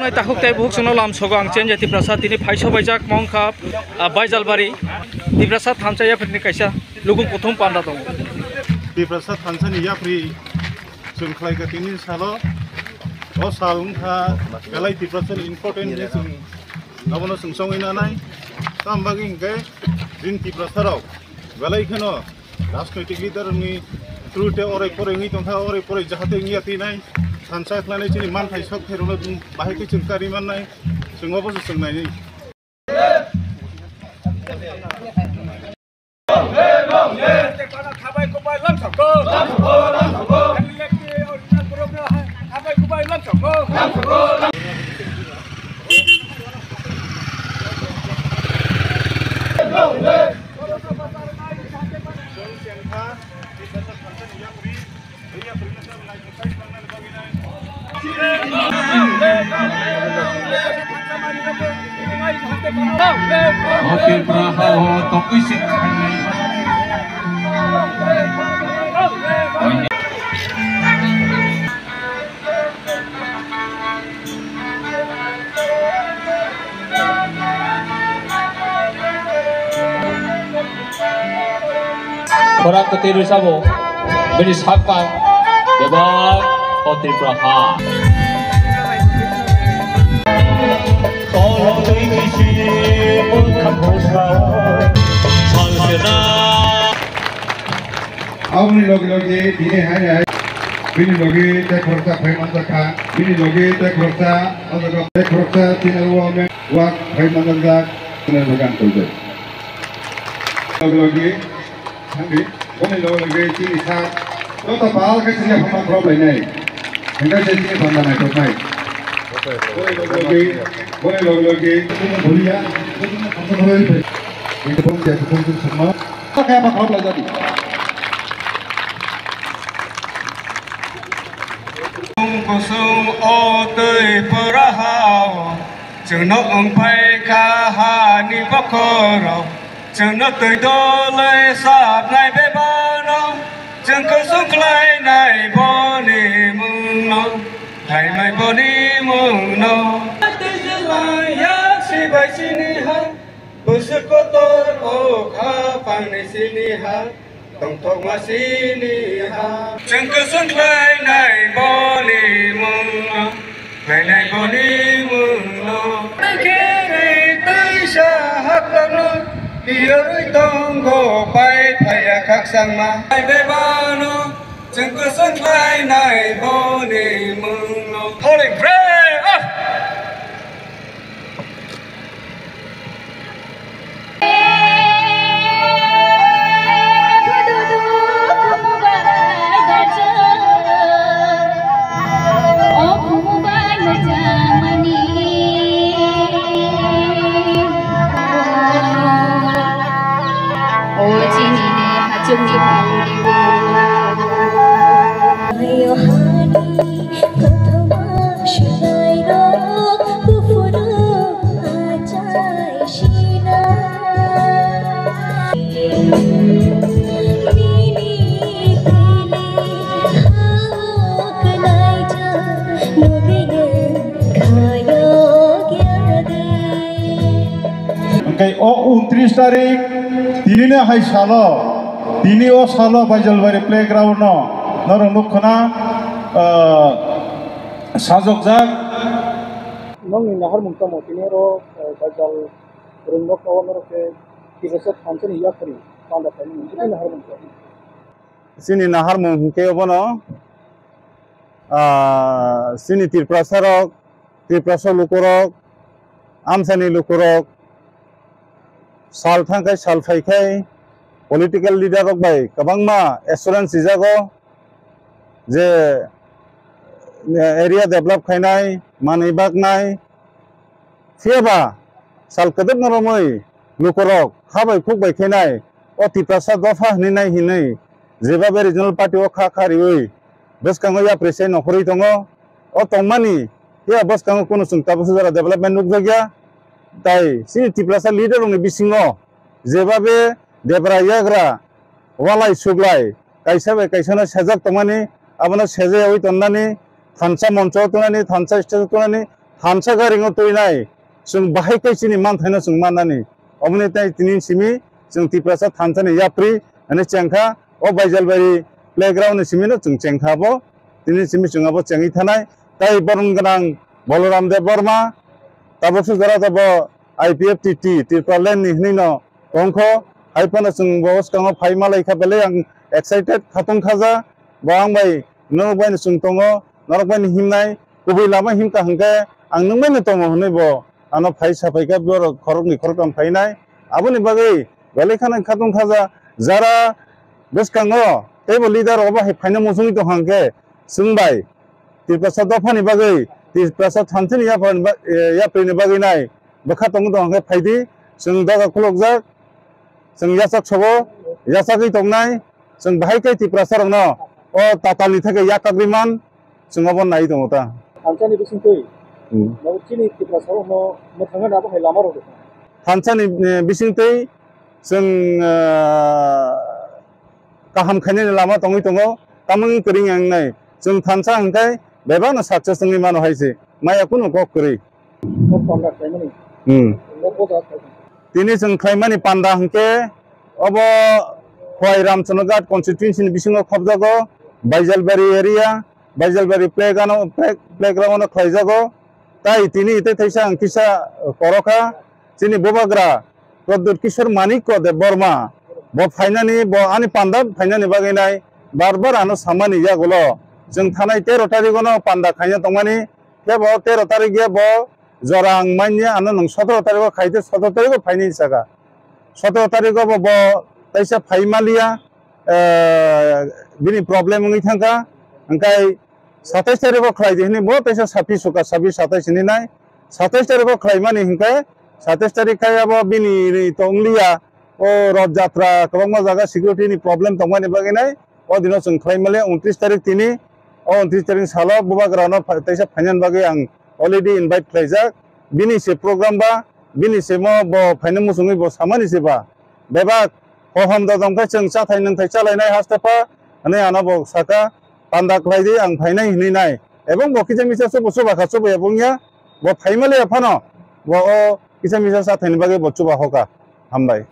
Mai tahuk tai buhuk sono lam sogang chen jati prasad tini phaisa baijak mongkap baijalbari di prasad thamsa ya phirni kaisa lugum prothom panda dong. Di prasad thamsa ni ya phri sung khlai ka tini salo o salung kha galai di prasad important je sung abono sung song ina nai tam baging ke din di prasad rok galai khano rajnaitik leader ni through te orai pore ngi tongkha orai pore jahate ngi ati nai Sansa klane chini man thai sok therono bahai ke chungkari man nai sungobo sung nai ni Oke Prahawo topi sing Orang ketiru sabo beri sahabat debat Oke Prahawo Auni logi dini hanya bini logi tek korsa payment ka bini logi tek korsa atau tek korsa tina wame wak payment ka tina bagan tulde logi hangi bini logi cini sa to ta bal ka cini apa problem nei enggak cini banda nai to nai boleh logi itu boleh ya itu boleh itu pun jadi pun semua pakai apa problem tadi Kusung otei perahau, jenok engpai kahani bakoro, jenok tei dole sab nai bebano, jeng kusung klai nai boni mungno, klai nai boni mungno. Tei jelai ya si bai sini ha, busuk kotor oh kapang ni sini ha. Tông thong mà xin đi ha, chẳng cứ xuân khai này bỏ đi mừng, ngày này bỏ đi mừng lo. Tới kia này tới xa hát lắm lo, đi ở tông gò bay phải khắc sang mà. Ai về ba nó, chẳng cứ xuân khai này bỏ đi mừng lo. Holy prayer. Kai o 29 tarik dini ne hai salo dini o salo baijalbari playground no norong nukhana sajok jak Nong nahar mungka motine ro bajal rungok awon ke kibasat hansen ya khari panda tani ini nahar mungka sini nahar mungke obono sini tirprasarok tirprasar lukurok amsani lukurok sal thangkai sal phaikai political leader rok bai kabangma assurance jago je area develop khainai manei baknai fiaba sal kadep noromoi lukorok khabai khukbai khainai o tiprasa dofa hinai hinai jebabe regional party o kha kharioi beskango ya president nokhori tongo o tongmani ya beskango kono sungta busara development nukjagya tai sini tiprasa leader ni bisingo jebabe debra yagra walai suglai kaisa kaisana sajak tomani abana seje oi tonnani thansa moncho tonani thansa stage tonani हामसा गारिङाव तोयनाय जों बाहाय कैसिनि मान थाइना जों माननानै अमने ताइ तिनि सिमी जों तिप्रासा थानसानि याप्रि अने चेंखा ओ बाइजालबारि playground सिमिनो जों चेंखाबो तिनि सिमी जोंआबो चेंगि थानाय ताइ बरन गोनां बलराम देव बर्मा ताबो सुजरा ताबो IPF TT तिरपालेन निहनिनो तंखो हाइपना जों बसकाङाव फाइमालाय खाबले आं एक्साइटेड खातुं खाजा बां बाय नो बायनो जों तंगो नरक बायनो हिमनाय गुबै लामा हिमका हंके आं नोंबायनो तंगो हनै बो आनो फाइ साफाइका बर खरकनि खरकाम फाइनाय आबोनि बागै बेलेखाना खातुं खाजा जारा बसकाङो टेबो लिडार अबा फाइना मसुङि दं हंके सोंबाय तिरपासा दफानि बागै तिरपासा थानथिनि याप्रिनि बागै नाय बखा तंगो दं हंके फाइदि जों दागा खुलकजाक जों यासाक सबो यासाकै तंनाय जों बाहायकै तिप्रासा रंनो ओ तातालनि थाखाय याकाग्रिमान जों अब नाय दङ ता थानसानि बिसिंतै नौचिनि तिप्रासा नो मोथाङा दाबो हाय लामा रदो थानसानि बिसिंतै जों काहाम खायनायनि लामा तङै दङ तामंनि करिं आंनाय जों थानसा हंखाय बेबानो साक्सेस जोंनि मानो हायसे माया कुनु गक करि नो पान्दा खायमानि नो बोजा खायमानि दिनै जों खायमानि पान्दा हंके अब खय रामचन्द्र घाट कन्स्टिट्युएन्सिनि बिसिङाव खबजागो बाइजालबारि एरिया बाइजालबारि प्लेग्राउन्ड खायजागो ताइ तिनि इते थैसा अंकिसा करखा जिनि बोबाग्रा प्रद्युत किशोर मानिक देव बर्मा बो फाइनानि बो आनि पान्दा फाइनानि बागैनाय बार आनो सामानि यागोलो जों थानाय 13 तारिखनो पान्दा खायना तंमानि केबो 13 तारिख गे बो जरां माइनिया आनो नों 17 तारिख खायदे 17 तारिख फाइनि सागा 17 तारिख बो तैसा फाइमालिया बिनि प्रब्लेम नङै थांका ओंखाय 27 तारिख खायदे हनि बो तैसा 26 सुका 26 27 नि नाय 27 तारिख खायमानि हंखाय 27 तारिख खायाबो बिनि तंलिया ओ रथ यात्रा गोबां जागा सिकिउरिटिनि प्रब्लेम तंमानि बागैनाय ओ दिनो जों खायमाले 29 तारिख तिनि ओ 29 तारिख सालो बुबाग्रानो तैसा फाइनान बागै आं अलरेडी इनभाइट खायजाक बिनि से प्रोग्राम बा बिनि से मो बो फाइनान मुसुङै बो सामानि सेबा बेबा होहम दंखाय जों चाथाय नोंथाय चालायनाय हास्ताफा अने आना बो साका पान्दा खायदे आं फाइनाय हिनैनाय एबं बो किसा मिसा सब सुबा खासो बो एबंया बो फाइमाले फानो बो किसा मिसा चाथायनि बागै बचुबा होका हामबाय।